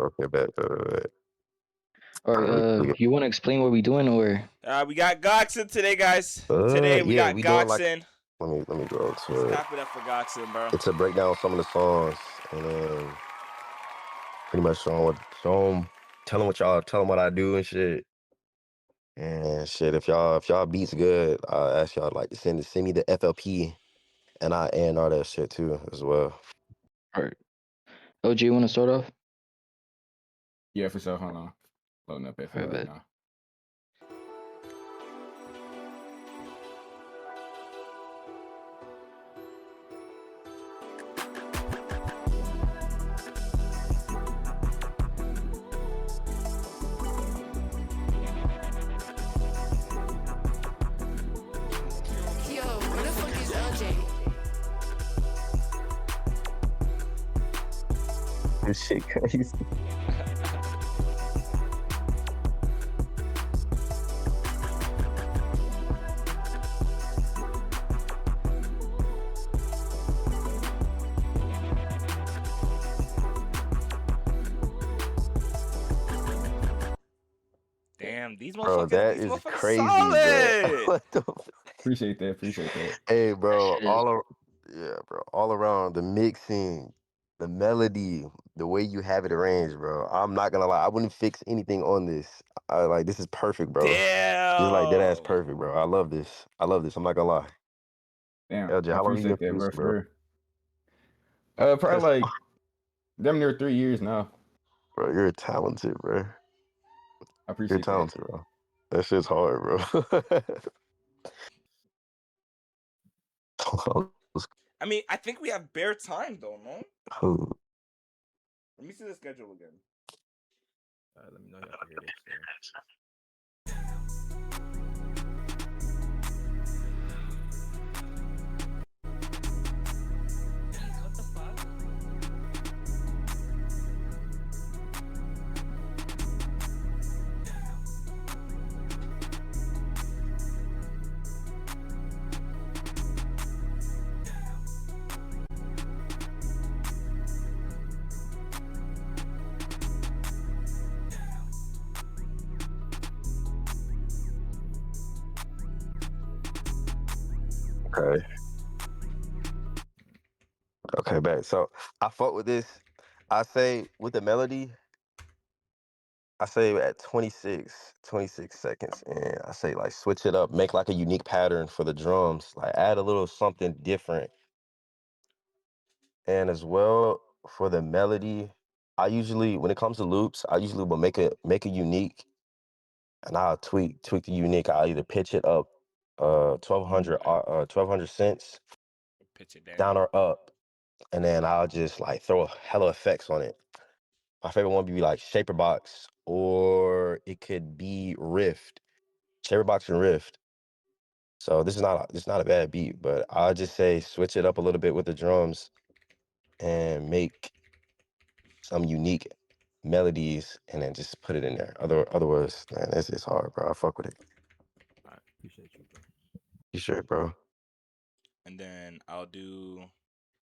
Okay, bet. Or you want to explain what we doing, or? We got Goxan today, guys. Today we got Goxan. Let me go to it. Clap it up for Goxan, bro. It's a breakdown of some of the songs, and then pretty much tell them what I do and shit. And shit, if y'all beats good, I ask y'all like to send me the FLP, and I A&R that shit too as well. All right. OG, you want to start off? Yeah, for sure. Hold on. Loading up FL right now. Yo, where the fuck is LJ? This shit crazy. Damn, these Bro, motherfuckers, that these is motherfuckers crazy, solid. bro. What the Appreciate that. Hey, bro, Shit. all around the mixing, the melody, the way you have it arranged, bro. I'm not gonna lie, I wouldn't fix anything on this. This is perfect, bro. Damn. Just like that ass perfect, bro. I love this. I'm not gonna lie. Damn, LJ, I how long you been appreciate that, bro. producing, bro? Probably like damn near 3 years now. Bro, you're talented, bro. I You're appreciate talented, bro. That shit's hard, bro. I mean, I think we have bare time though, no? Oh. Let me see the schedule again. Let me know y'all can hear this. What the fuck? Okay, back. So I fuck with this. I say with the melody, I say at 26 seconds, and I say like switch it up, make like a unique pattern for the drums, like add a little something different. And as well for the melody, I usually, when it comes to loops, I usually will make a unique, and I'll tweak the unique. I'll either pitch it up 1200 cents Pitch it down or up, and then I'll just like throw hella effects on it. My favorite one would be like Shaper Box, or it could be Rift. Shaper Box and Rift. So this is not a bad beat, but I'll just say switch it up a little bit with the drums and make some unique melodies, and then just put it in there. Otherwise, man, it's hard, bro. I fuck with it. All right, appreciate you, bro. You sure, bro? And then I'll do.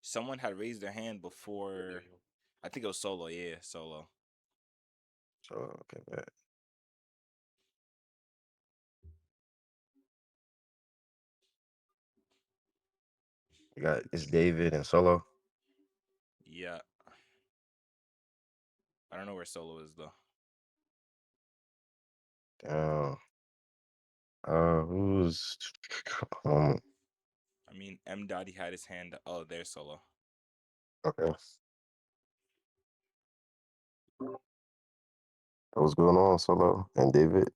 Someone had raised their hand before. I think it was Solo. Yeah, Solo. So okay, bet. You got it's David and Solo. Yeah. I don't know where Solo is though. Damn. Who's I mean, M. Dotty had his hand. Oh, there's Solo. okay. What's going on, Solo and David?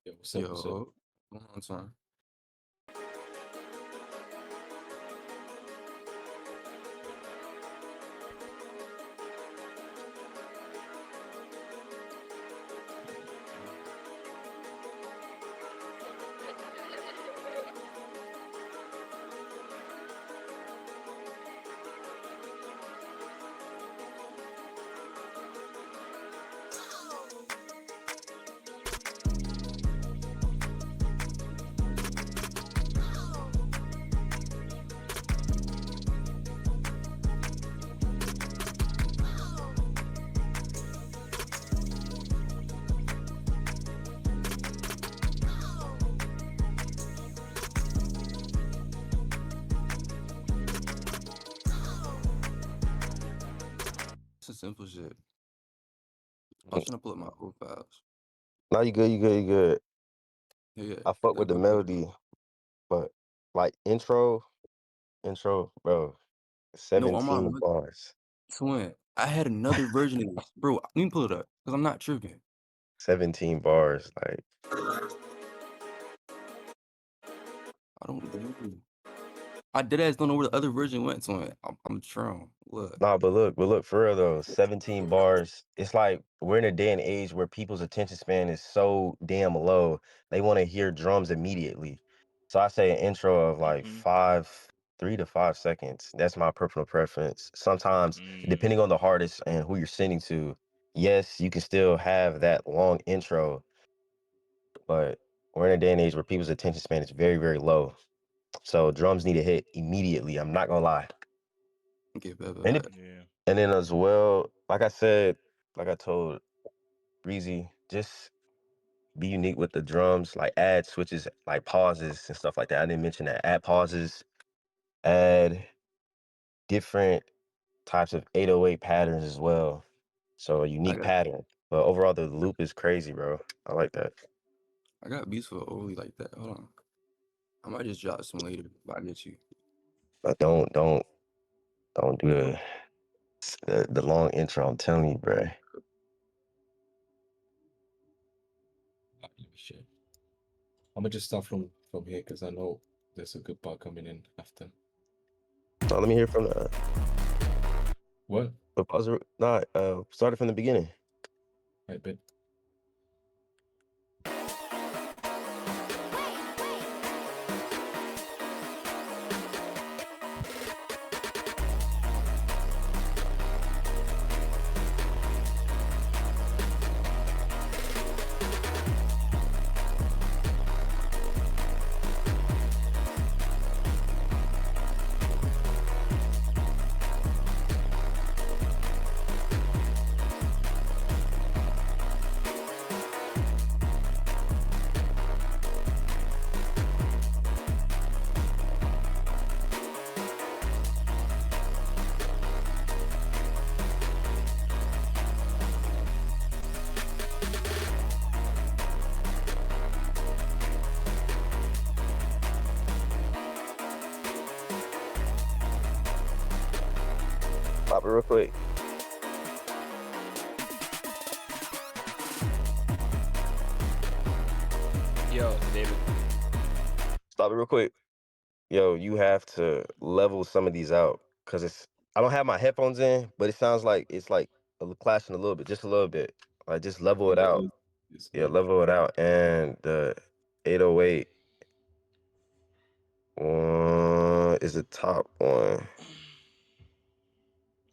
Yo, what's up? What's up? One more time. simple shit. I was trying to pull up my old files. No, you good, you good, you good. Yeah, I fuck with that the would be melody, but like intro, bro, no on my 17 bars. twin. I had another version of this, bro. Let me pull it up because I'm not tripping. 17 bars, like I don't know. I deadass don't know where the other version went, twin. I'm trying. Look, nah, but look, for real though, 17 bars. It's like we're in a day and age where people's attention span is so damn low. They want to hear drums immediately. So I say an intro of like Mhm. 3 to 5 seconds. That's my personal preference. Sometimes, depending on the artist and who you're sending to, yes, you can still have that long intro, but we're in a day and age where people's attention span is very, very low. So drums need to hit immediately. I'm not gonna lie. okay, bad. Yeah. And then as well, like I said, like I told Breezy, just be unique with the drums, like add switches, like pauses and stuff like that. I didn't mention that. Add pauses, add different types of 808 patterns as well. So a unique pattern. But overall, the loop is crazy, bro. I like that. I got beats for early like that. Hold on. I might just drop some later, but I get you. But don't do the long intro. I'm telling you, bro. Shit. I'm gonna just start from here because I know there's a good part coming in after. So let me hear from the What? pause. Nah, started from the beginning. Right, bet. Pop it real quick. Yo, David. Stop it real quick. Yo, you have to level some of these out because I don't have my headphones in, but it sounds like it's like clashing a little bit, just a little bit. Like just level it out. Yeah, level it out. And the 808 one is the top one.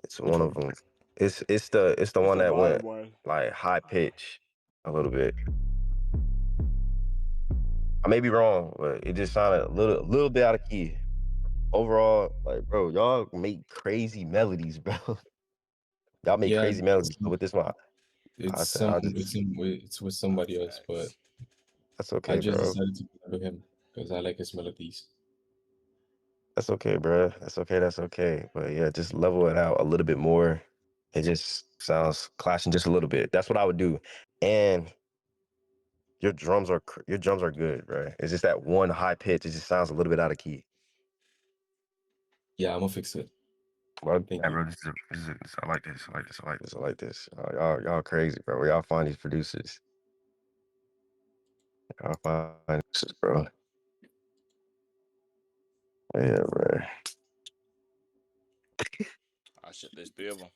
It's one of them. It's the one that went like high pitch a little bit. I may be wrong, but it just sounded a little bit out of key. Overall, like, bro, y'all make crazy melodies, bro. Y'all make crazy melodies. So with this one, It's with somebody else, but that's okay, I just bro. decided to play with him because I like his melodies. That's okay, bro. That's okay. But yeah, just level it out a little bit more. It just sounds clashing just a little bit. That's what I would do. And your drums are good, bro. It's just that one high pitch. It just sounds a little bit out of key. Yeah, I'm gonna fix it. Bro, Thank bro, I like this. Y'all crazy, bro. Where y'all find these producers? Y'all find producers, bro. Yeah, bro. Oh shit, there's 3 of them.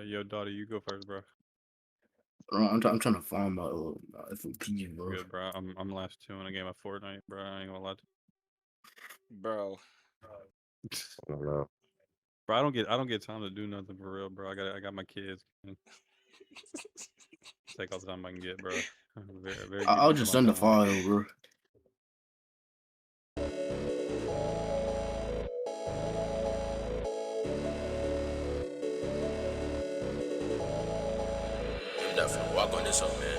Yo, daughter, you go first, bro. I'm trying to find my FOP, bro. Good, bro. I'm last 2 in a game of Fortnite, bro. I ain't gonna lie to you. Bro. I don't know. Bro, I don't get time to do nothing for real, bro. I got my kids. Take all the time I can get, bro. Very I'll just send the file, bro. I'm definitely walk on this one, man.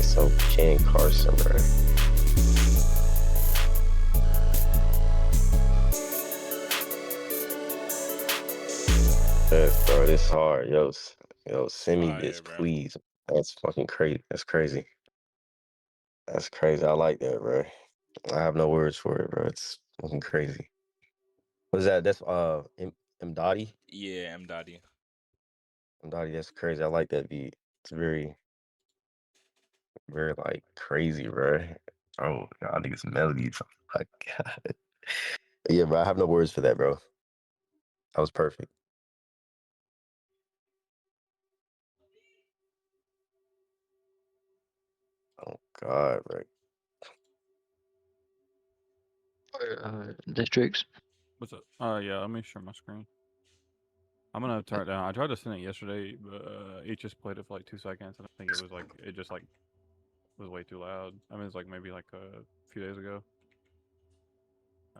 some Ken Carson, bro. Yes, bro, this hard. Yo, send me Fire, this, bro. please. That's fucking crazy. That's crazy. That's crazy. I like that, bro. I have no words for it, bro. It's fucking crazy. What is that? That's Mdotty? Yeah, M. Dotty. Mdotty, that's crazy. I like that beat. It's very, very like crazy, bro. Oh, I think it's melodies. Oh my God. Yeah, bro. I have no words for that, bro. That was perfect. Oh God, bro. Districts. What's up? Yeah, let me share my screen. I'm gonna turn it down. I tried to send it yesterday, but it just played it for like 2 seconds, and I think it was like it just like was way too loud. I mean, it's like maybe like a few days ago.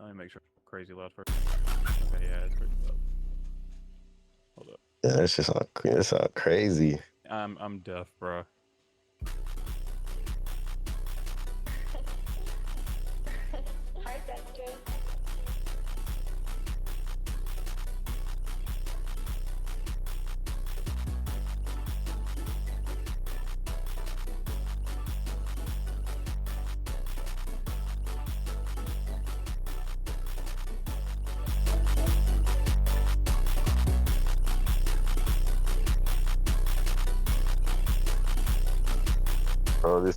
Let me make sure it's crazy loud first. Okay, yeah, it's crazy loud. Hold up. Yeah, that's just that's crazy. I'm deaf, bro. Bro, this.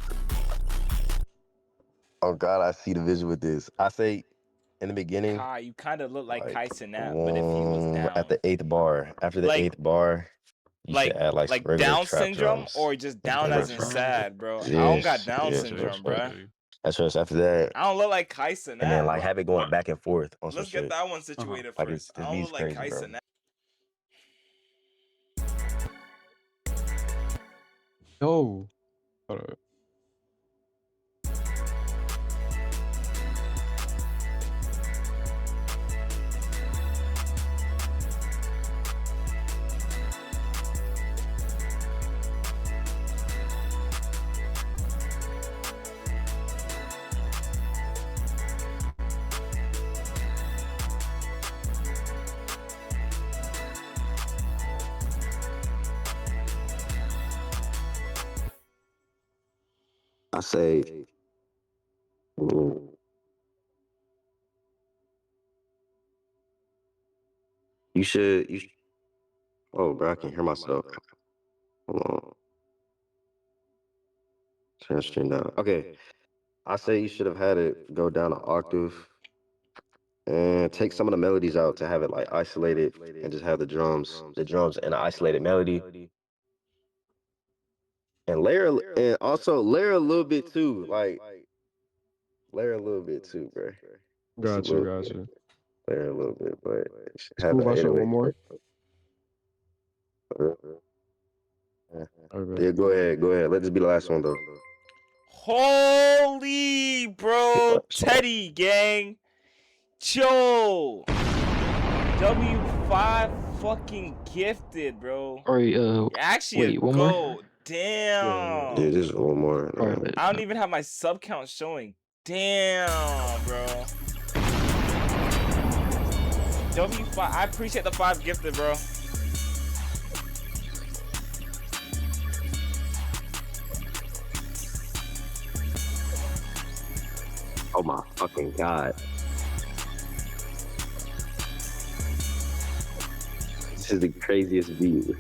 Oh God, I see the visual with this. I say in the beginning, Kai, you kind of look like Kai Cenat, one, but if he was at down. the 8th bar. After the Like- 8th bar, you should add like some regular Down trap syndrome drums. or just and down as regular in trap. sad, bro. I don't Yes, got Down yeah, syndrome, bro. bro. That's just after that, I don't look like Kai Cenat. and then like have it going back and forth on some Let's get shit. that one situated Like first. this I don't beat's look like crazy, Kai bro. Cenat. No. Hold up. I say, you should. Oh, bro, I can hear myself. Hold on. Turn the stream down. Okay, I say you should have had it go down an octave and take some of the melodies out to have it like isolated and just have the drums and an isolated melody. And also layer a little bit too, like layer a little bit too, bro. Just a Got you, little got bit. you. Layer a little bit, but you should It's have cool an if I show 808. one more. Yeah. Alright, Yeah, go ahead. Let this be the last one though. Holy, bro. Teddy, gang. Yo. W5 fucking gifted, bro. Alright, Actually, wait, one more? Damn. Yeah, just one more. Alright, I don't even have my sub count showing. Damn, bro. W5, I appreciate the 5 gifted, bro. Oh my fucking God. This is the craziest beat.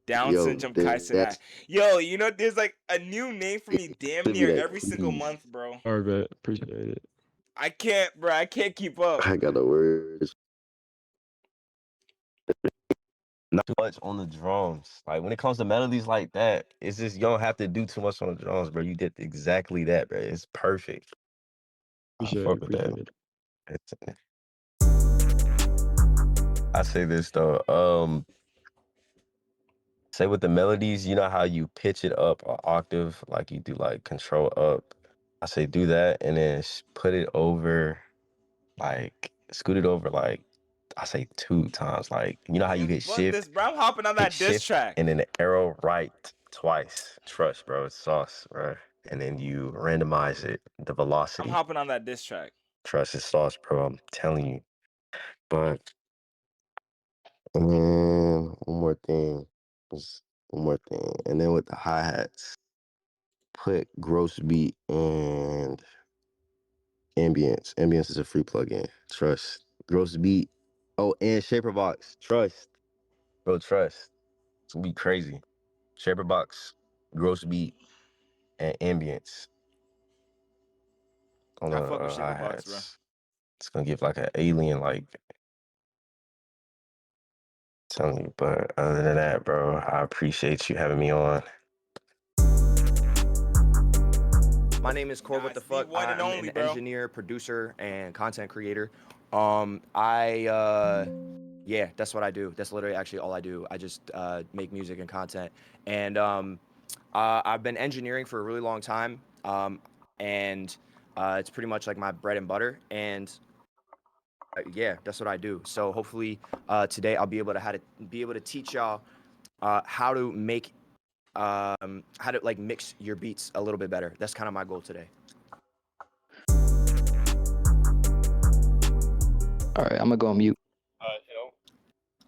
Down syndrome Kai Cenat. Yo, you know, there's like a new name for me damn near every single month, bro. alright, appreciate it. I can't, bro. I can't keep up. I got no words. Not too much on the drums. Like when it comes to melodies like that, it's just you don't have to do too much on the drums, bro. You did exactly that, bro. It's perfect. Appreciate it. I say this though. Say with the melodies, you know how you pitch it up an octave, like you do like control up. I say do that and then put it over, like scoot it over like I say 2 times. Like, you know how you Man, hit fuck shift, this, bro. I'm hopping on hit that diss shift, track. and then the arrow right twice. Trust, bro. It's sauce, bro. And then you randomize it, the I'm velocity. hopping on that diss track. Trust, it's sauce, bro. I'm telling you. But, and then one more thing. And then with the hi-hats, put gross beat and ambience. Ambience is a free plugin. Trust. Gross beat. Oh, and shaper box. Trust. Bro, trust. It's gonna be crazy. Shaper box, gross beat, and ambience on I the fuck with Shaper Box, bro. hi-hats. It's gonna give like an alien, like, telling you. But other than that, bro, I appreciate you having me on. My name is Corbwtf. the one and I'm only, an bro. engineer, producer, and content creator. Yeah, that's what I do. That's literally actually all I do. I just make music and content. And I've been engineering for a really long time. And it's pretty much like my bread and butter. And yeah, that's what I do. So hopefully today I'll be able to teach y'all how to make how to like mix your beats a little bit better. That's kind of my goal today. All right, I'm gonna go on mute. Yo.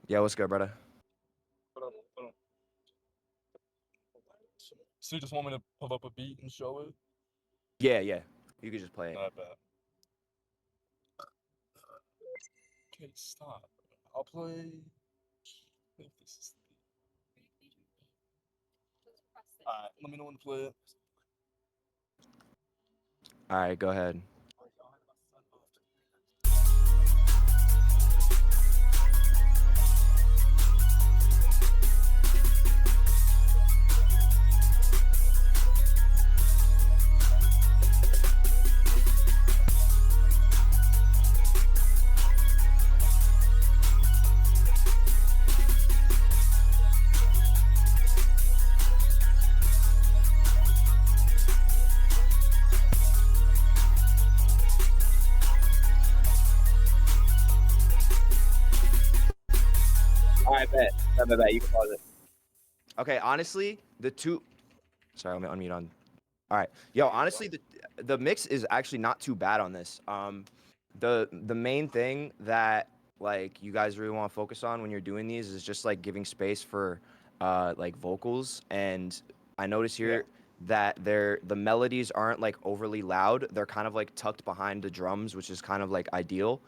Yeah, what's good, brother? Hold on. So you just want me to pull up a beat and show it? Yeah. You could just play it. Not bad. Okay, stop. I'll play. If this is Alright, let me know when to play it. All right, go ahead. All right, bet. You can pause it. Okay, honestly, Sorry, let me unmute on. All right, yo. Honestly, the mix is actually not too bad on this. The main thing that like you guys really want to focus on when you're doing these is just like giving space for like vocals. And I notice here that the melodies aren't like overly loud. They're kind of like tucked behind the drums, which is kind of like ideal.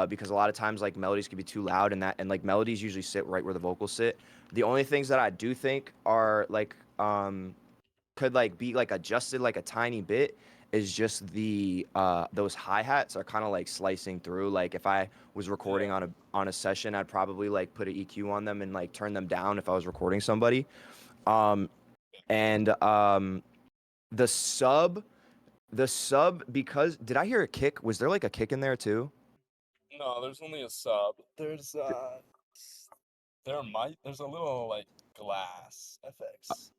Because a lot of times like melodies can be too loud, and like melodies usually sit right where the vocals sit. The only things that I do think are like could like be like adjusted like a tiny bit is just the those hi-hats are kind of like slicing through. Like if I was recording on a session, I'd probably like put an EQ on them and like turn them down if I was recording somebody. And the sub because did I hear a kick? Was there like a kick in there too? No, there's only a sub. There's there's a little like glass FX.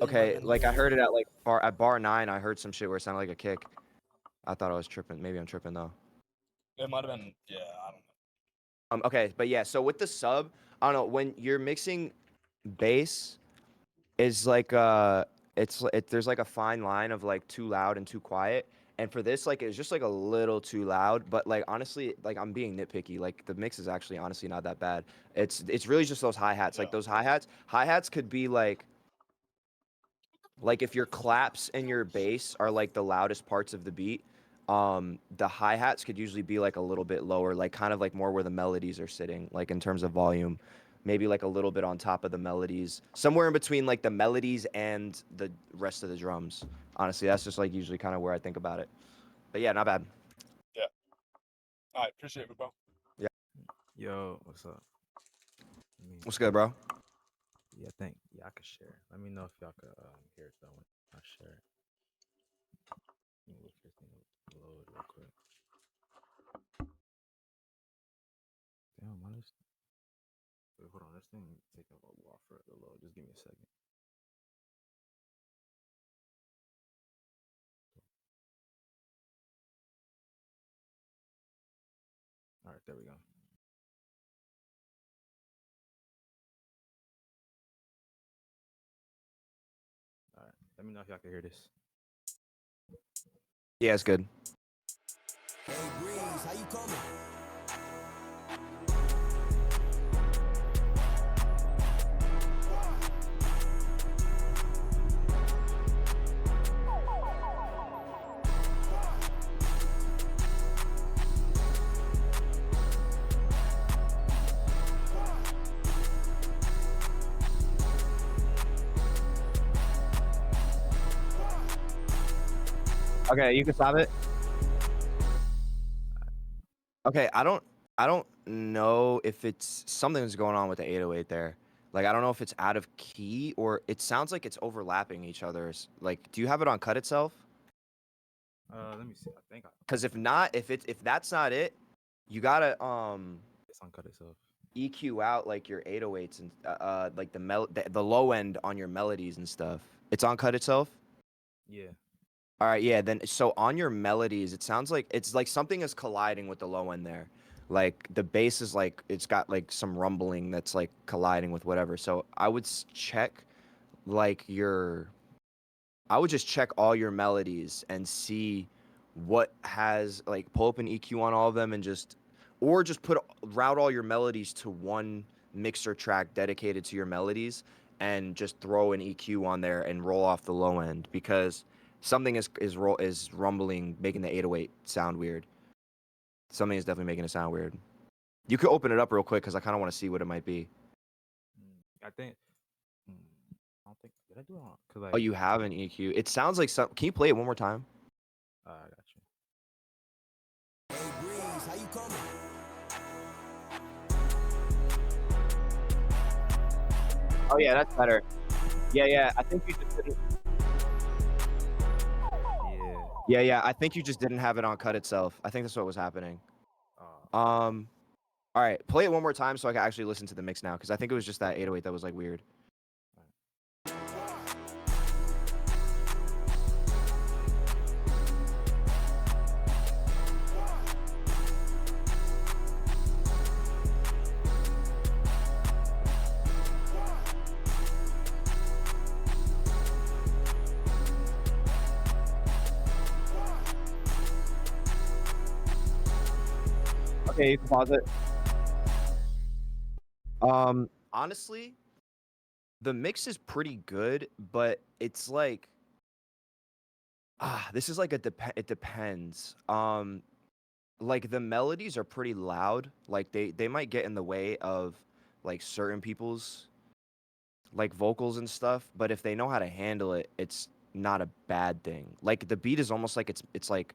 Okay, like I heard it at like bar 9. I heard some shit where it sounded like a kick. I thought I was tripping. Maybe I'm tripping though. It might have been, yeah, I don't know. Okay, but yeah, so with the sub, I don't know, when you're mixing bass is like there's like a fine line of like too loud and too quiet. And for this, like it's just like a little too loud, but like honestly, like I'm being nitpicky. Like the mix is actually honestly not that bad. It's really just those hi-hats. Like those hi-hats could be like if your claps and your bass are like the loudest parts of the beat, the hi-hats could usually be like a little bit lower, like kind of like more where the melodies are sitting, like in terms of volume, maybe like a little bit on top of the melodies, somewhere in between like the melodies and the rest of the drums. Honestly, that's just like usually kind of where I think about it. But yeah, not bad. Yeah. All right, appreciate it, bro. Yeah. Yo, what's up? What's good, bro? Yeah, I could share. Let me know if y'all could hear it though when I share it. Let me look this thing load real quick. Damn, why this? Wait, hold on. This thing taking a while for it to load. Just give me a second. All right, there we go. Let me know if y'all can hear this. Yeah, it's good. Hey, Breeze, how you coming? Okay, you can stop it. Okay, I don't know if it's something's going on with the 808 there. Like I don't know if it's out of key or it sounds like it's overlapping each other's. Like, do you have it on cut itself? Let me see. I think Because if not, if that's not it, you gotta it's on cut itself. EQ out like your 808s and like the low end on your melodies and stuff. It's on cut itself. Yeah. All right, yeah. Then so on your melodies, it sounds like it's like something is colliding with the low end there. Like the bass is like it's got like some rumbling that's like colliding with whatever. So I would check like I would just check all your melodies and see what has like pull up an EQ on all of them and just route all your melodies to one mixer track dedicated to your melodies and just throw an EQ on there and roll off the low end because something is rumbling, making the 808 sound weird. Something is definitely making it sound weird. You could open it up real quick because I kind of want to see what it might be. I think. I don't think. Did I do it on? Cause like. Oh, you have an EQ. It sounds like some. Can you play it one more time? I got you. Hey, Breeze, how you coming? Oh yeah, that's better. Yeah. I think you just didn't. Yeah. I think you just didn't have it on cut itself. I think that's what was happening. All right, play it one more time so I can actually listen to the mix now because I think it was just that 808 that was like weird. Okay, you can pause it. Honestly, the mix is pretty good, but it's like this is like it depends. Like the melodies are pretty loud. Like they might get in the way of like certain people's like vocals and stuff, but if they know how to handle it, it's not a bad thing. Like the beat is almost like it's like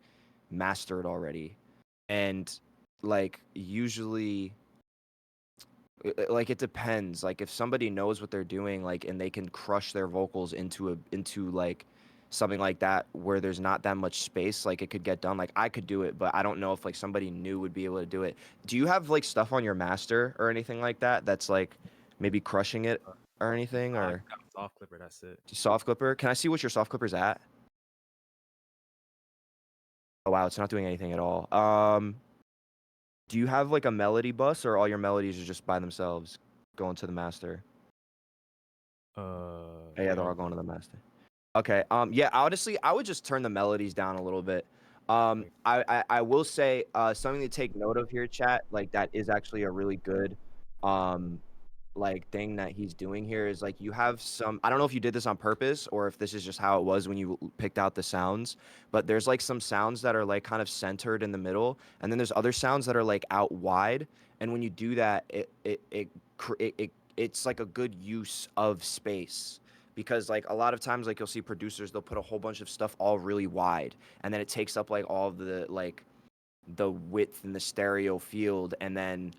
mastered already. And like usually like it depends. Like if somebody knows what they're doing like and they can crush their vocals into like something like that where there's not that much space, like it could get done. Like I could do it, but I don't know if like somebody new would be able to do it. Do you have like stuff on your master or anything like that that's like maybe crushing it or anything? I Or got a soft clipper. That's it. soft clipper? Can I see what your soft clipper's at? Oh wow, it's not doing anything at all. Do you have like a melody bus or all your melodies are just by themselves going to the master? Yeah, they're all going to the master. Okay. Yeah, honestly, I would just turn the melodies down a little bit. I will say something to take note of here, chat. Like that is actually a really good like thing that he's doing here is like you have some. I don't know if you did this on purpose or if this is just how it was when you picked out the sounds, but there's like some sounds that are like kind of centered in the middle, and then there's other sounds that are like out wide. And when you do that, it's like a good use of space because like a lot of times like you'll see producers, they'll put a whole bunch of stuff all really wide and then it takes up like all of the like the width in the stereo field, and then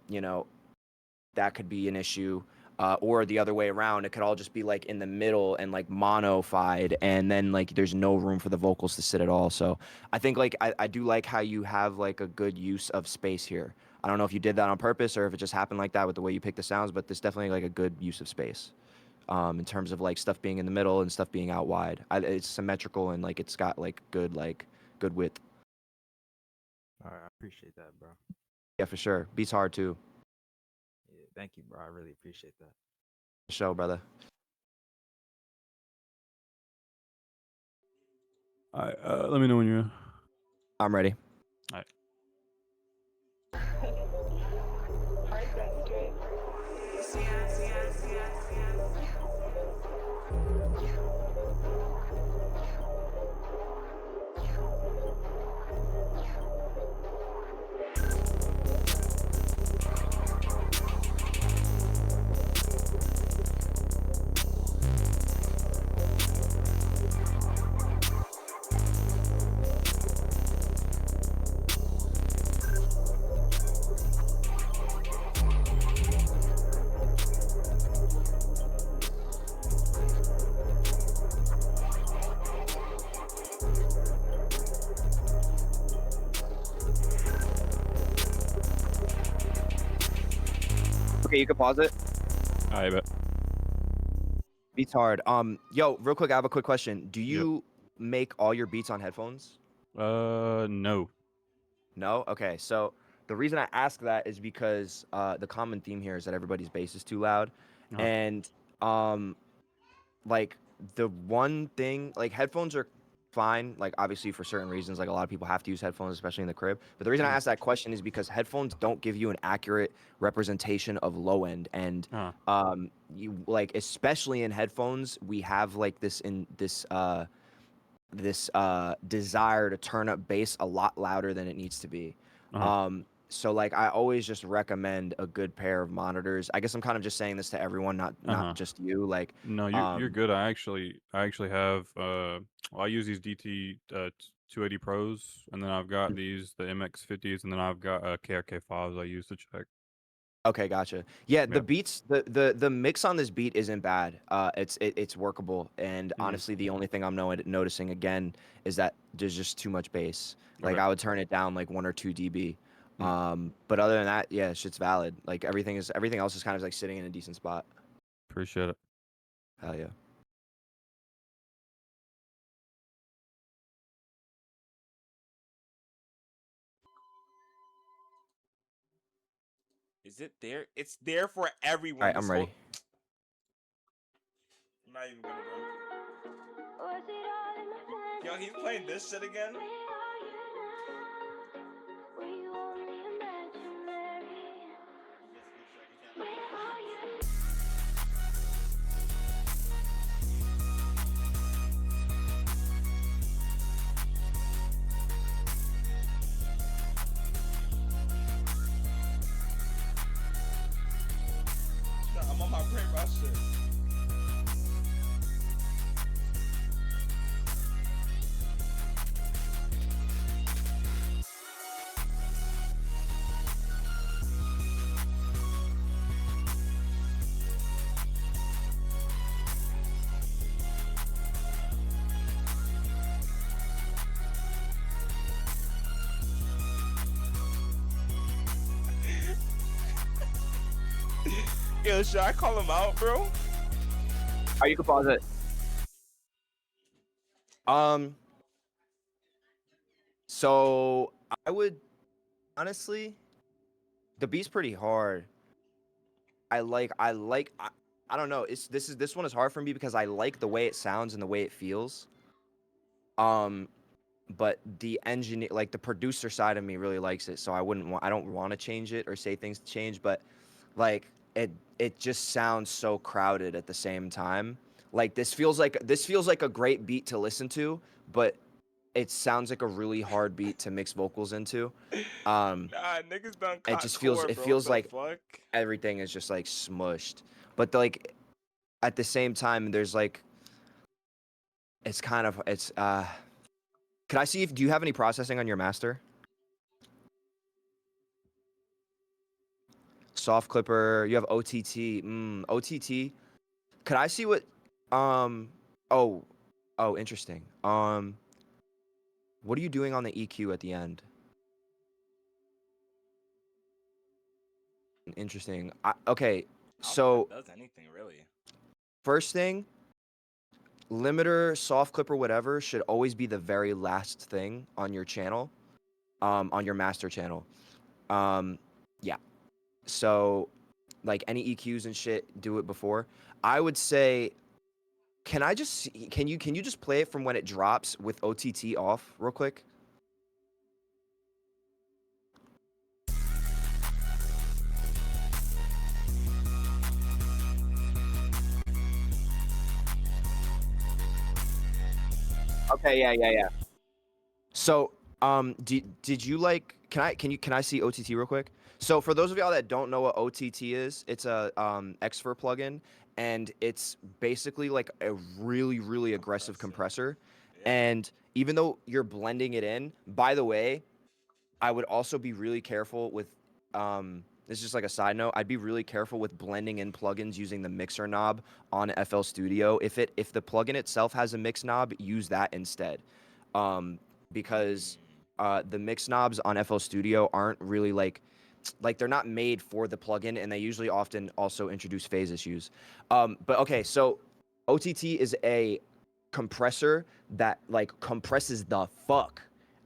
you know that could be an issue. Or the other way around, it could all just be like in the middle and like monofied, and then like there's no room for the vocals to sit at all. So I think like I do like how you have like a good use of space here. I don't know if you did that on purpose or if it just happened like that with the way you picked the sounds, but there's definitely like a good use of space in terms of like stuff being in the middle and stuff being out wide. It's symmetrical and like it's got like good width. All right, I appreciate that, bro. Yeah, for sure. Beats hard too. Yeah, thank you, bro. I really appreciate that. Show, brother. All right, let me know when you're. I'm ready. All right. Okay, you can pause it. All right, bet. Beats hard. Yo, real quick, I have a quick question. Do you make all your beats on headphones? No. No? Okay, so the reason I ask that is because the common theme here is that everybody's bass is too loud. Uh-huh. And like the one thing, like headphones are fine, like obviously for certain reasons, like a lot of people have to use headphones, especially in the crib. But the reason I ask that question is because headphones don't give you an accurate representation of low end. And you like, especially in headphones, we have like this desire to turn up bass a lot louder than it needs to be. So like I always just recommend a good pair of monitors. I guess I'm kind of just saying this to everyone, not just you. Like no, you're good. I actually have I use these DT 280 Pros, and then I've got the MX50s, and then I've got KRK5s I use to check. Okay, gotcha. Yeah, the beats, the mix on this beat isn't bad. It's workable, and honestly, the only thing I'm noticing again is that there's just too much bass. Like I would turn it down like 1 or 2 dB. But other than that, yeah, shit's valid. Like everything else is kind of like sitting in a decent spot. Appreciate it. Hell yeah. Is it there? It's there for everyone. All right, I'm ready. I'm not even gonna go. Yo, he's playing this shit again? No, I'm on my brain rush shit. Yo, should I call him out, bro? You can pause it. So I would honestly, the beat's pretty hard. I don't know. This one is hard for me because I like the way it sounds and the way it feels. But the engineer, like the producer side of me, really likes it. So I don't want to change it or say things to change. But like it just sounds so crowded at the same time. Like this feels like a great beat to listen to, but it sounds like a really hard beat to mix vocals into. Nah, niggas done It just feels Corb, it bro. feels What like the fuck? everything is just like smushed. But like at the same time, there's like can I see do you have any processing on your master? Soft clipper, you have OTT. OTT. Could I see what oh interesting. What are you doing on the EQ at the end? Interesting. Okay, so Does anything really? first thing, limiter, soft clip, or whatever should always be the very last thing on your channel, on your master channel. Yeah. So, like any EQs and shit, do it before. I would say, can I just can you just play it from when it drops with OTT off real quick? Okay, yeah. So, did you like? Can I see OTT real quick? So for those of y'all that don't know what OTT is, it's a Xfer plugin, and it's basically like a really aggressive compressor. And even though you're blending it in, by the way, I would also be really careful with this is just like a side note. I'd be really careful with blending in plugins using the mixer knob on FL Studio. If the plugin itself has a mix knob, use that instead. Because the mix knobs on FL Studio aren't really like they're not made for the plugin, and they usually often also introduce phase issues. But okay, so OTT is a compressor that like compresses the fuck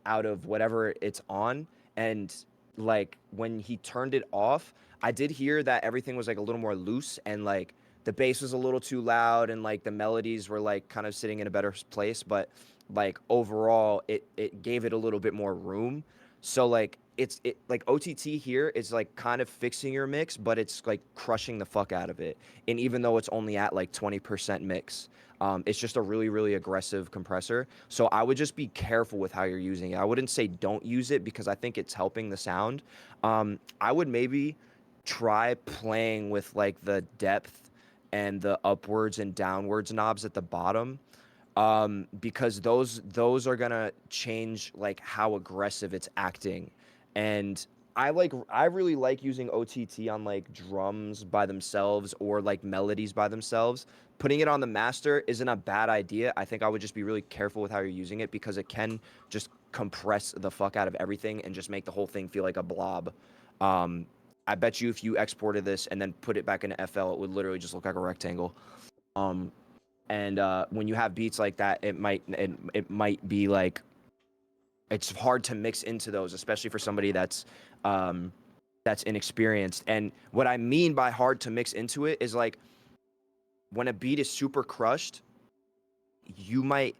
out of whatever it's on. And like when he turned it off, I did hear that everything was like a little more loose, and like the bass was a little too loud, and like the melodies were like kind of sitting in a better place, but like overall it gave it a little bit more room. So like it like OTT here is like kind of fixing your mix, but it's like crushing the fuck out of it. And even though it's only at like 20% mix, it's just a really aggressive compressor. So I would just be careful with how you're using it. I wouldn't say don't use it because I think it's helping the sound. I would maybe try playing with like the depth and the upwards and downwards knobs at the bottom, because those are gonna change like how aggressive it's acting. And I really like using OTT on like drums by themselves or like melodies by themselves. Putting it on the master isn't a bad idea. I think I would just be really careful with how you're using it, because it can just compress the fuck out of everything and just make the whole thing feel like a blob. I bet you if you exported this and then put it back into FL, it would literally just look like a rectangle. And when you have beats like that, it might be like it's hard to mix into those, especially for somebody that's inexperienced. And what I mean by hard to mix into it is like when a beat is super crushed, you might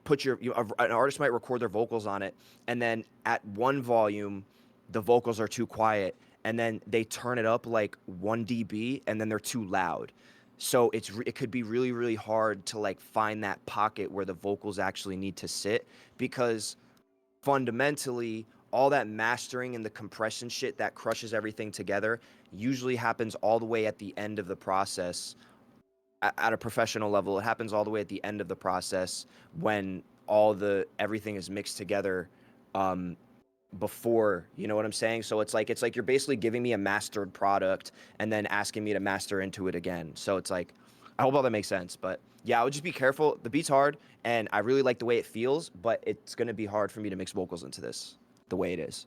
put an artist might record their vocals on it, and then at one volume, the vocals are too quiet, and then they turn it up like 1 dB, and then they're too loud. So it could be really hard to like find that pocket where the vocals actually need to sit, because fundamentally all that mastering and the compression shit that crushes everything together usually happens all the way at the end of the process. At a professional level, it happens all the way at the end of the process when everything is mixed together before, you know what I'm saying? So it's like you're basically giving me a mastered product and then asking me to master into it again. So it's like, I hope all that makes sense. But yeah, I would just be careful. The beat's hard, and I really like the way it feels, but it's going to be hard for me to mix vocals into this the way it is.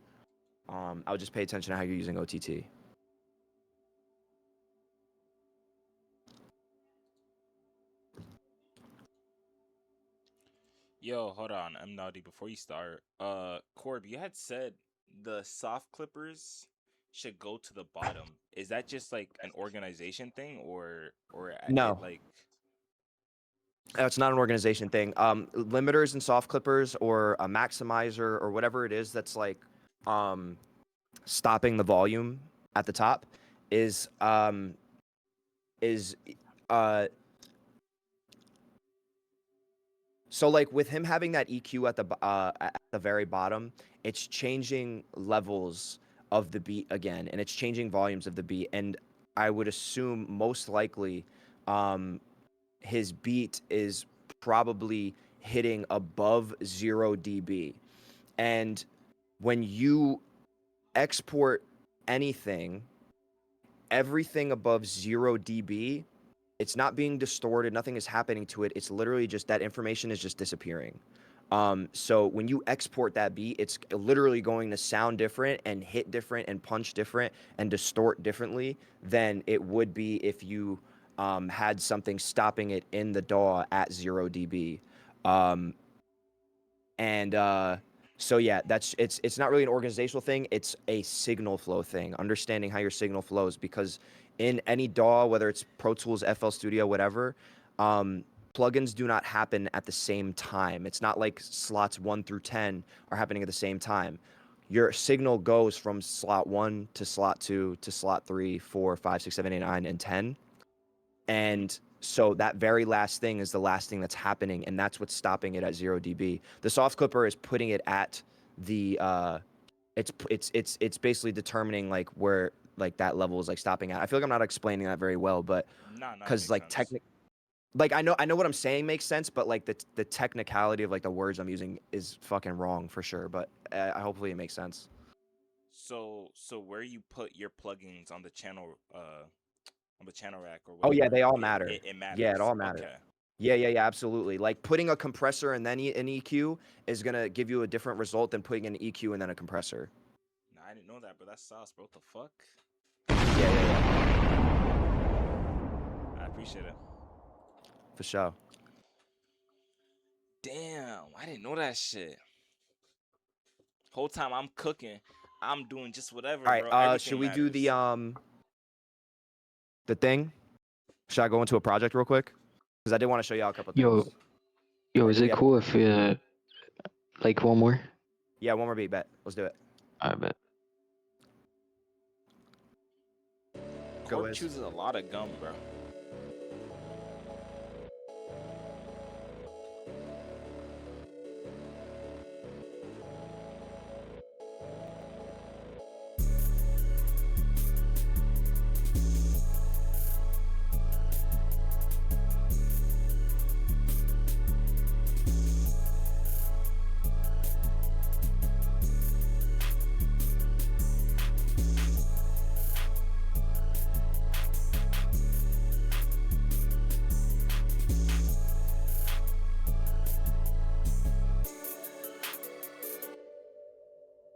I would just pay attention to how you're using OTT. Yo, hold on, I'm naughty. Before you start, Corb, you had said the soft clippers should go to the bottom. Is that just like an organization thing, or No. like? It's not an organization thing. Limiters and soft clippers, or a maximizer, or whatever it is that's like stopping the volume at the top is so like with him having that EQ at the very bottom, it's changing levels of the beat again, and it's changing volumes of the beat. And I would assume most likely his beat is probably hitting above 0 dB. And when you export anything, everything above 0 dB, it's not being distorted, nothing is happening to it. It's literally just that information is just disappearing. So when you export that beat, it's literally going to sound different and hit different and punch different and distort differently than it would be if you had something stopping it in the DAW at 0 dB. So yeah, it's not really an organizational thing. It's a signal flow thing. Understanding how your signal flows, because in any DAW, whether it's Pro Tools, FL Studio, whatever, plugins do not happen at the same time. It's not like slots 1 through 10 are happening at the same time. Your signal goes from slot 1 to slot 2 to slot 3, 4, 5, 6, 7, 8, 9, and 10. And so that very last thing is the last thing that's happening, and that's what's stopping it at 0 dB. The soft clipper is putting it at the it's basically determining like where like that level is like stopping at. I feel like I'm not explaining that very well, but because like like I know what I'm saying makes sense, but like the technicality of like the words I'm using is fucking wrong for sure. But hopefully it makes sense. So where you put your plugins on the channel rack or whatever. Oh yeah, they all matter. It matters. Yeah, it all matters. Okay. Yeah, absolutely. Like putting a compressor and then an EQ is gonna give you a different result than putting an EQ and then a compressor. Nah, I didn't know that, but that's sauce, bro. What the fuck? Yeah. I appreciate it. For sure. Damn, I didn't know that shit. Whole time I'm cooking, I'm doing just whatever. All right, bro. should we do the thing? Should I go into a project real quick? Because I did want to show y'all a couple things. Yo, is it cool if like one more? Yeah, one more beat, bet. Let's do it. I bet. Corb chooses a lot of gum, bro.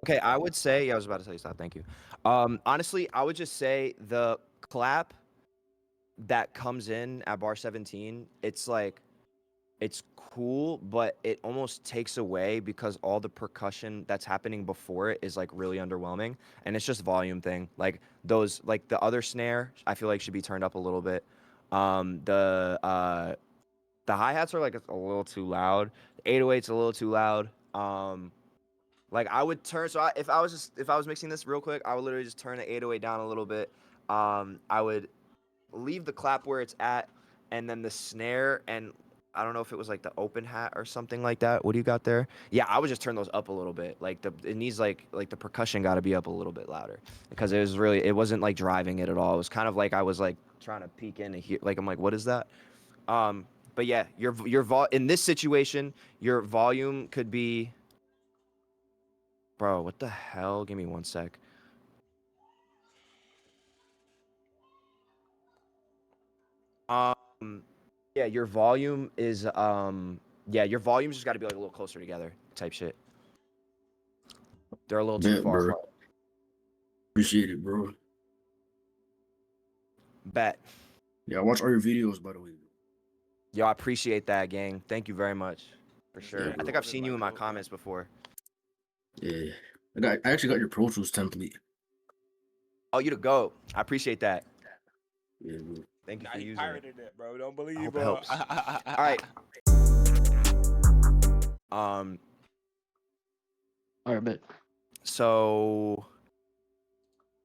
Okay, I would say, yeah, I was about to tell you stop. Thank you. Honestly, I would just say the clap that comes in at bar 17, it's like, it's cool, but it almost takes away because all the percussion that's happening before it is like really underwhelming, and it's just volume thing. Like those, like the other snare, I feel like should be turned up a little bit. The hi-hats are like a little too loud. The 808's a little too loud. Like I would turn, so if I was mixing this real quick, I would literally just turn the 808 down a little bit. I would leave the clap where it's at, and then the snare, and I don't know if it was like the open hat or something like that. What do you got there? Yeah, I would just turn those up a little bit. Like it needs like the percussion got to be up a little bit louder, because it wasn't like driving it at all. It was kind of like I was like trying to peek in and hear, like I'm like, what is that? But yeah, in this situation, your volume could be. Bro, what the hell? Give me one sec. Yeah, your volume is your volume's just got to be like a little closer together, type shit. They're a little too far apart. Appreciate it, bro. Bet. Yeah, I watch all your videos, by the way. Yo, I appreciate that, gang. Thank you very much. For sure. Yeah, I think I've seen you in my comments before. Yeah. I actually got your Pro Tools template. Oh, you the GOAT. I appreciate that. Yeah, bro. Thank you Nah, for he using pirated it, bro. Don't believe I hope bro. it helps. All right. All right, bet. So,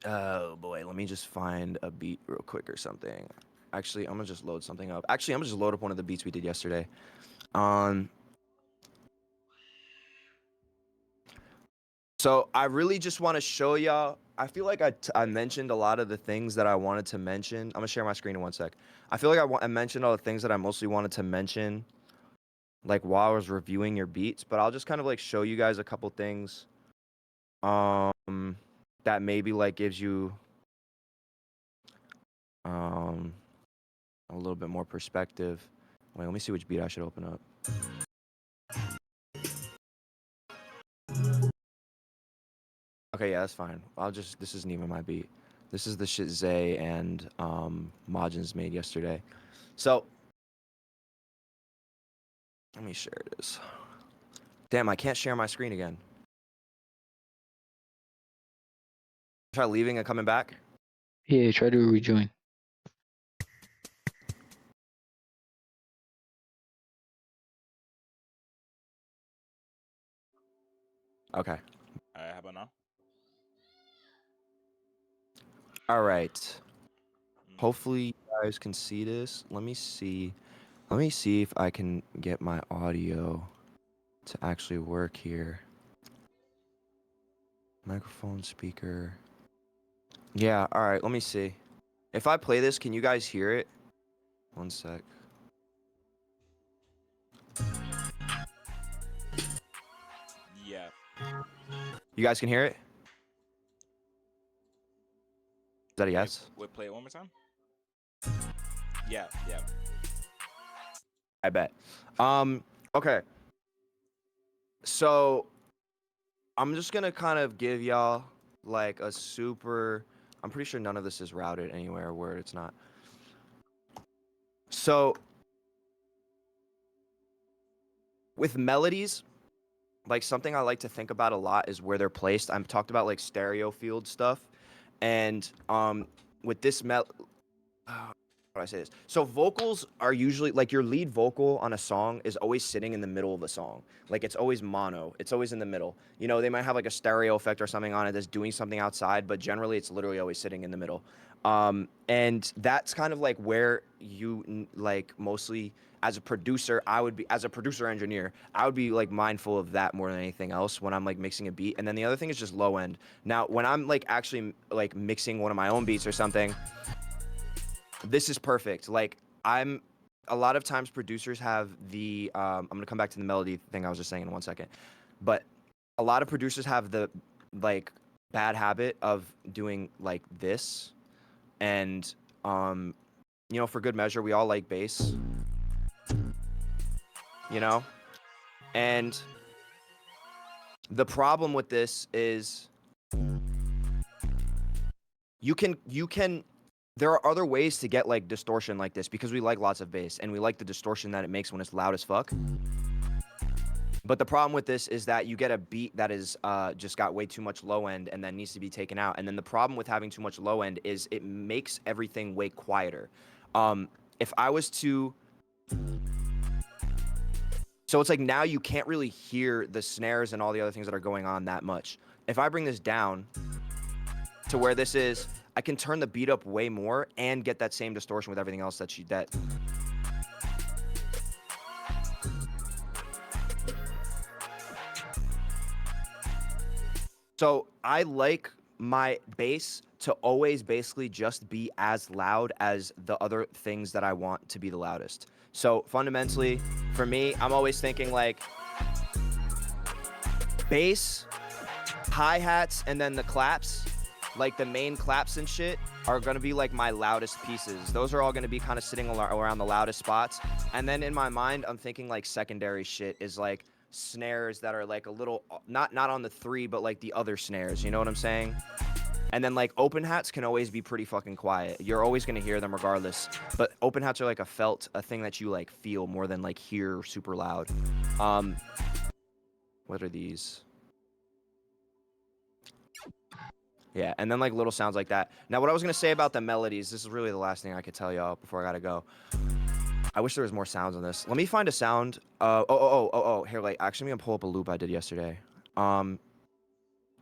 oh boy, let me just find a beat real quick or something. Actually, I'm gonna just load something up. Actually, I'm gonna just load up one of the beats we did yesterday. So I really just want to show y'all. I feel like I mentioned a lot of the things that I wanted to mention. I'm gonna share my screen in one sec. I feel like I mentioned all the things that I mostly wanted to mention, like while I was reviewing your beats. But I'll just kind of like show you guys a couple things, that maybe like gives you, a little bit more perspective. Wait, let me see which beat I should open up. Okay, yeah, that's fine. This isn't even my beat. This is the shit Zay and Majins made yesterday. So, let me share this. Damn, I can't share my screen again. Try leaving and coming back. Yeah, try to rejoin. Okay. All right, how about now? All right. Hopefully you guys can see this. Let me see. Let me see if I can get my audio to actually work here. Microphone, speaker. Yeah, all right, let me see. If I play this, can you guys hear it? One sec. Yeah. You guys can hear it? Is that a yes? Wait, play it one more time. Yeah, yeah. I bet. Okay. So I'm just gonna kind of give y'all like a super. I'm pretty sure none of this is routed anywhere where it's not. So with melodies, like something I like to think about a lot is where they're placed. I've talked about like stereo field stuff, and with this how do I say this? So vocals are usually like your lead vocal on a song is always sitting in the middle of a song. Like it's always mono. It's always in the middle. You know, they might have like a stereo effect or something on it that's doing something outside, but generally it's literally always sitting in the middle. And that's kind of like where you like mostly as a producer, as a producer engineer, I would be like mindful of that more than anything else when I'm like mixing a beat. And then the other thing is just low end. Now, when I'm like actually like mixing one of my own beats or something, this is perfect. Like a lot of times producers have the, I'm gonna come back to the melody thing I was just saying in 1 second, but a lot of producers have the like bad habit of doing like this. And, you know, for good measure, we all like bass, you know? And the problem with this is there are other ways to get like distortion like this because we like lots of bass and we like the distortion that it makes when it's loud as fuck. But the problem with this is that you get a beat that is just got way too much low end and then needs to be taken out. And then the problem with having too much low end is it makes everything way quieter. If I was to... So it's like now you can't really hear the snares and all the other things that are going on that much. If I bring this down to where this is, I can turn the beat up way more and get that same distortion with everything else that So I like my bass to always basically just be as loud as the other things that I want to be the loudest. So fundamentally, for me, I'm always thinking like bass, hi-hats, and then the claps, like the main claps and shit, are gonna be like my loudest pieces. Those are all gonna be kind of sitting around the loudest spots. And then in my mind, I'm thinking like secondary shit is like snares that are like a little, not on the 3, but like the other snares, you know what I'm saying? And then like open hats can always be pretty fucking quiet. You're always gonna hear them regardless. But open hats are like a thing that you like feel more than like hear super loud. What are these? Yeah, and then like little sounds like that. Now what I was gonna say about the melodies, this is really the last thing I could tell y'all before I gotta go. I wish there was more sounds on this. Let me find a sound. Here, like actually I'm gonna pull up a loop I did yesterday.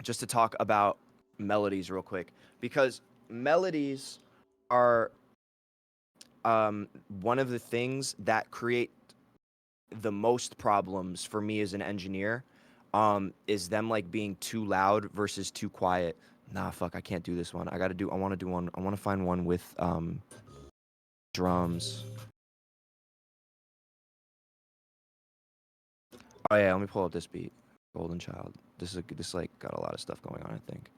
Just to talk about melodies real quick, because melodies are one of the things that create the most problems for me as an engineer, is them like being too loud versus too quiet. Nah, fuck, I can't do this one. I want to find one with drums. Oh yeah, let me pull up this beat. Golden Child. This like got a lot of stuff going on, I think.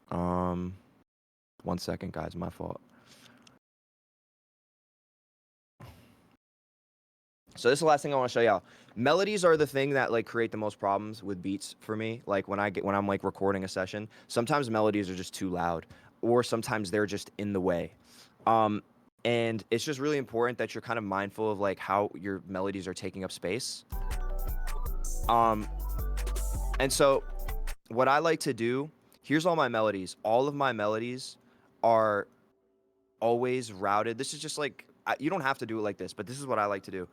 1 second, guys, my fault. So this is the last thing I want to show y'all. Melodies are the thing that like create the most problems with beats for me. Like when I'm like recording a session, sometimes melodies are just too loud, or sometimes they're just in the way. And it's just really important that you're kind of mindful of like how your melodies are taking up space. And so what I like to do, here's all my melodies. All of my melodies are always routed. This is just like, you don't have to do it like this, but this is what I like to do.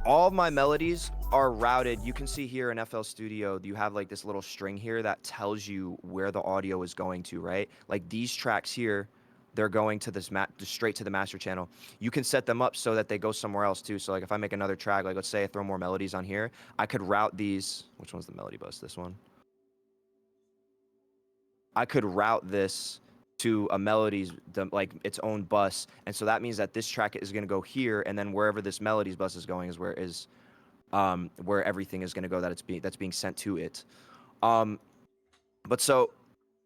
all of my melodies are routed. You can see here in FL Studio, you have like this little string here that tells you where the audio is going to, right? Like these tracks here, they're going to this straight to the master channel. You can set them up so that they go somewhere else too. So like if I make another track, like let's say I throw more melodies on here, I could route these. Which one's the melody bus? This one. I could route this to a melody's like its own bus, and so that means that this track is going to go here, and then wherever this melody's bus is going is where everything is going to go that's being sent to it. But so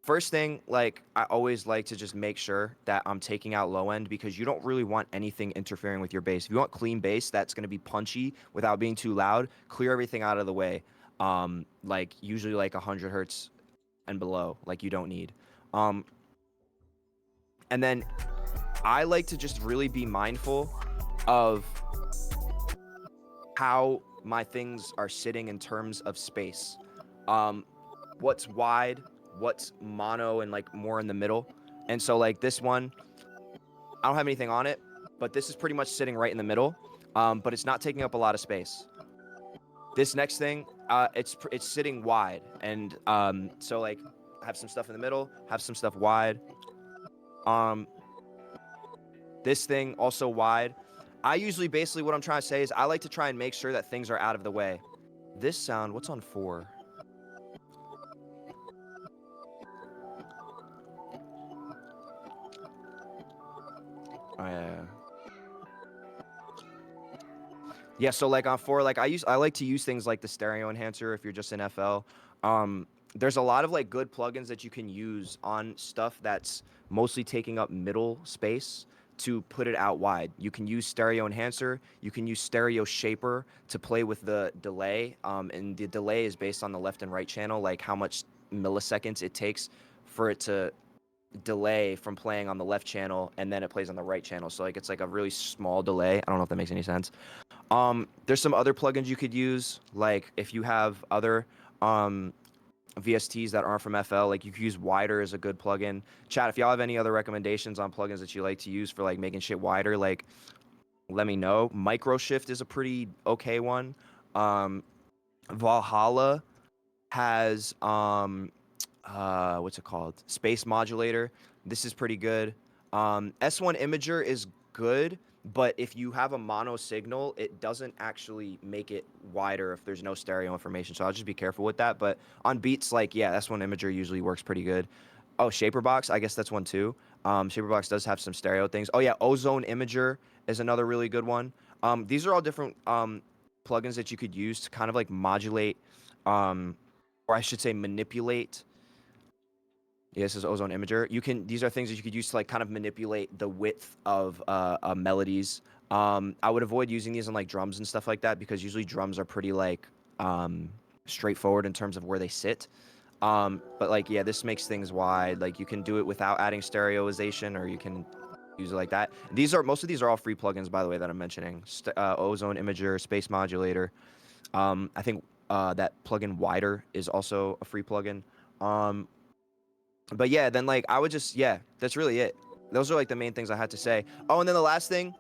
first thing, like I always like to just make sure that I'm taking out low end, because you don't really want anything interfering with your bass. If you want clean bass that's going to be punchy without being too loud, clear everything out of the way. Like usually like 100 hertz and below, like you don't need. And then I like to just really be mindful of how my things are sitting in terms of space. What's wide, what's mono, and like more in the middle. And so like this one, I don't have anything on it, but this is pretty much sitting right in the middle, but it's not taking up a lot of space. This next thing, it's sitting wide, and so like I have some stuff in the middle, have some stuff wide. This thing also wide. I usually, basically what I'm trying to say is I like to try and make sure that things are out of the way. This sound, what's on 4? Oh, yeah, so like on 4, like I like to use things like the stereo enhancer if you're just in FL. There's a lot of like good plugins that you can use on stuff that's mostly taking up middle space to put it out wide. You can use stereo enhancer, you can use stereo shaper to play with the delay, and the delay is based on the left and right channel, like how much milliseconds it takes for it to delay from playing on the left channel and then it plays on the right channel. So like it's like a really small delay. I don't know if that makes any sense. There's some other plugins you could use, like if you have other VSTs that aren't from FL, like you could use Wider as a good plugin. Chat, if y'all have any other recommendations on plugins that you like to use for like making shit wider, like let me know. Microshift is a pretty okay one. Valhalla has what's it called? Space Modulator. This is pretty good. S1 Imager is good, but if you have a mono signal, it doesn't actually make it wider if there's no stereo information. So I'll just be careful with that. But on beats, like, yeah, S1 Imager usually works pretty good. Oh, Shaperbox, I guess that's one too. Shaperbox does have some stereo things. Oh yeah, Ozone Imager is another really good one. These are all different plugins that you could use to kind of like modulate, or I should say manipulate. Yeah, this is Ozone Imager. These are things that you could use to like kind of manipulate the width of melodies. I would avoid using these on like drums and stuff like that, because usually drums are pretty like straightforward in terms of where they sit. But like, yeah, this makes things wide. Like you can do it without adding stereoization, or you can use it like that. Most of these are all free plugins, by the way, that I'm mentioning. Ozone Imager, Space Modulator. I think that plugin Wider is also a free plugin. But yeah, then like I would just, yeah, that's really it. Those are like the main things I had to say. Oh, and then the last thing,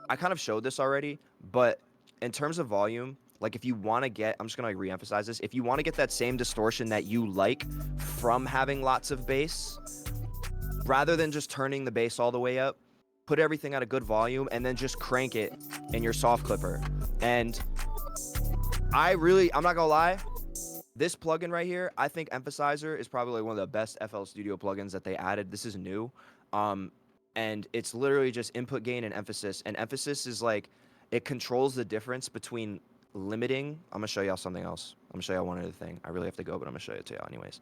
I kind of showed this already, but in terms of volume, like if you want to get, I'm just gonna like re-emphasize this, if you want to get that same distortion that you like from having lots of bass, rather than just turning the bass all the way up, put everything at a good volume and then just crank it in your soft clipper. And I'm not gonna lie, this plugin right here, I think Emphasizer is probably one of the best FL Studio plugins that they added. This is new. And it's literally just input gain and emphasis. And emphasis is like, it controls the difference between limiting. I'm gonna show y'all something else. I'm gonna show y'all one other thing. I really have to go, but I'm gonna show it to y'all anyways.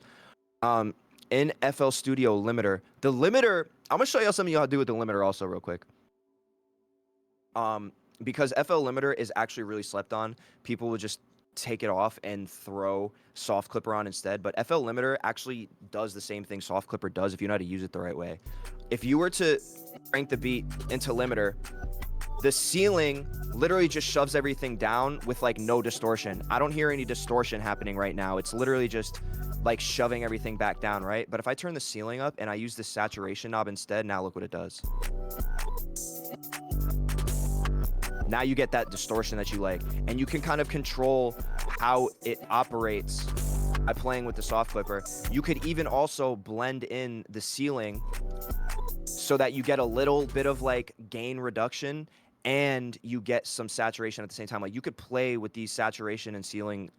In FL Studio limiter, the limiter, I'm gonna show y'all something y'all do with the limiter also real quick. Because FL limiter is actually really slept on. People would just take it off and throw soft clipper on instead, but FL limiter actually does the same thing soft clipper does if you know how to use it the right way. If you were to crank the beat into limiter, the ceiling literally just shoves everything down with like no distortion. I don't hear any distortion happening right now. It's literally just like shoving everything back down, right? But if I turn the ceiling up and I use the saturation knob instead, now look what it does. Now you get that distortion that you like, and you can kind of control how it operates by playing with the soft clipper. You could even also blend in the ceiling so that you get a little bit of like gain reduction and you get some saturation at the same time. Like you could play with these saturation and ceiling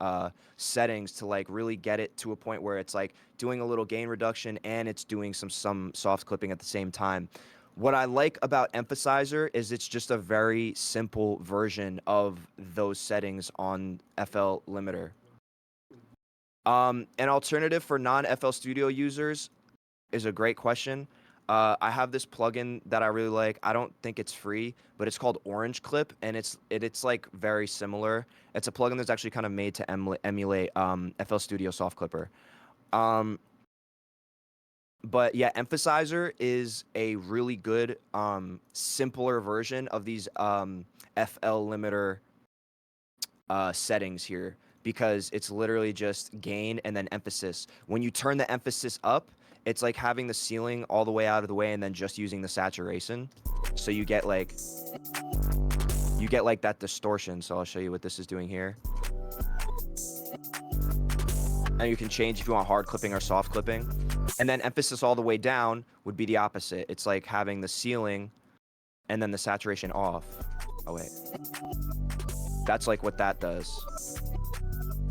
settings to like really get it to a point where it's like doing a little gain reduction and it's doing some soft clipping at the same time. What I like about Emphasizer is it's just a very simple version of those settings on FL Limiter. An alternative for non-FL Studio users is a great question. I have this plugin that I really like. I don't think it's free, but it's called Orange Clip, and it's like very similar. It's a plugin that's actually kind of made to emulate FL Studio Soft Clipper. But yeah, Emphasizer is a really good, simpler version of these FL Limiter settings here, because it's literally just gain and then emphasis. When you turn the emphasis up, it's like having the ceiling all the way out of the way and then just using the saturation. So you get like that distortion. So I'll show you what this is doing here. And you can change if you want hard clipping or soft clipping. And then emphasis all the way down would be the opposite. It's like having the ceiling and then the saturation off. Oh wait. That's like what that does.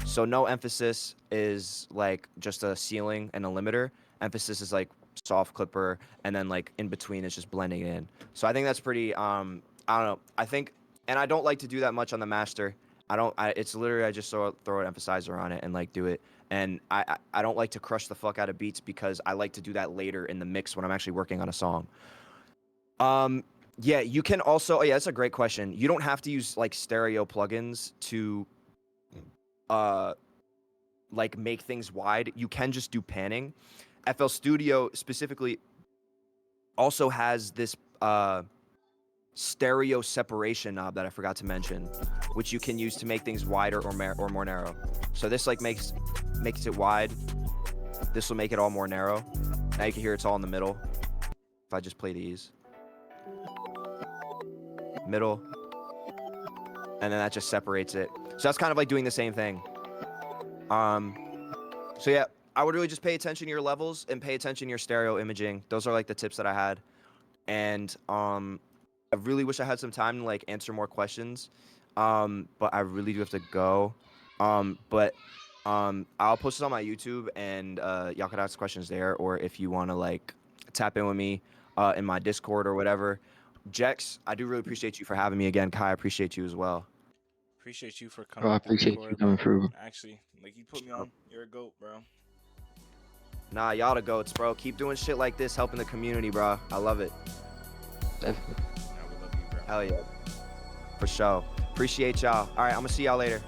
So no emphasis is like just a ceiling and a limiter. Emphasis is like soft clipper, and then like in between is just blending it in. So I think that's pretty, I don't know. I think, and I don't like to do that much on the master. It's literally, I just throw an emphasizer on it and like do it. And I don't like to crush the fuck out of beats because I like to do that later in the mix when I'm actually working on a song. Yeah, you can also, oh yeah, that's a great question. You don't have to use like stereo plugins to like make things wide. You can just do panning. FL Studio specifically also has this stereo separation knob that I forgot to mention, which you can use to make things wider or more narrow. So this like makes it wide. This will make it all more narrow. Now you can hear it's all in the middle. If I just play these. Middle. And then that just separates it. So that's kind of like doing the same thing. So yeah, I would really just pay attention to your levels and pay attention to your stereo imaging. Those are like the tips that I had. And I really wish I had some time to like answer more questions. But I really do have to go. I'll post it on my YouTube, and y'all could ask questions there, or if you want to like tap in with me in my Discord or whatever. Jex, I do really appreciate you for having me again. Kai, I appreciate you as well. Appreciate you for coming. I appreciate you coming through. Actually, like you put me on. You're a goat, bro. Nah, y'all the goats, bro. Keep doing shit like this, helping the community, bro. I love it. Definitely. Yeah, we love you, bro. Hell yeah. For sure. Appreciate y'all. All right, I'm gonna see y'all later.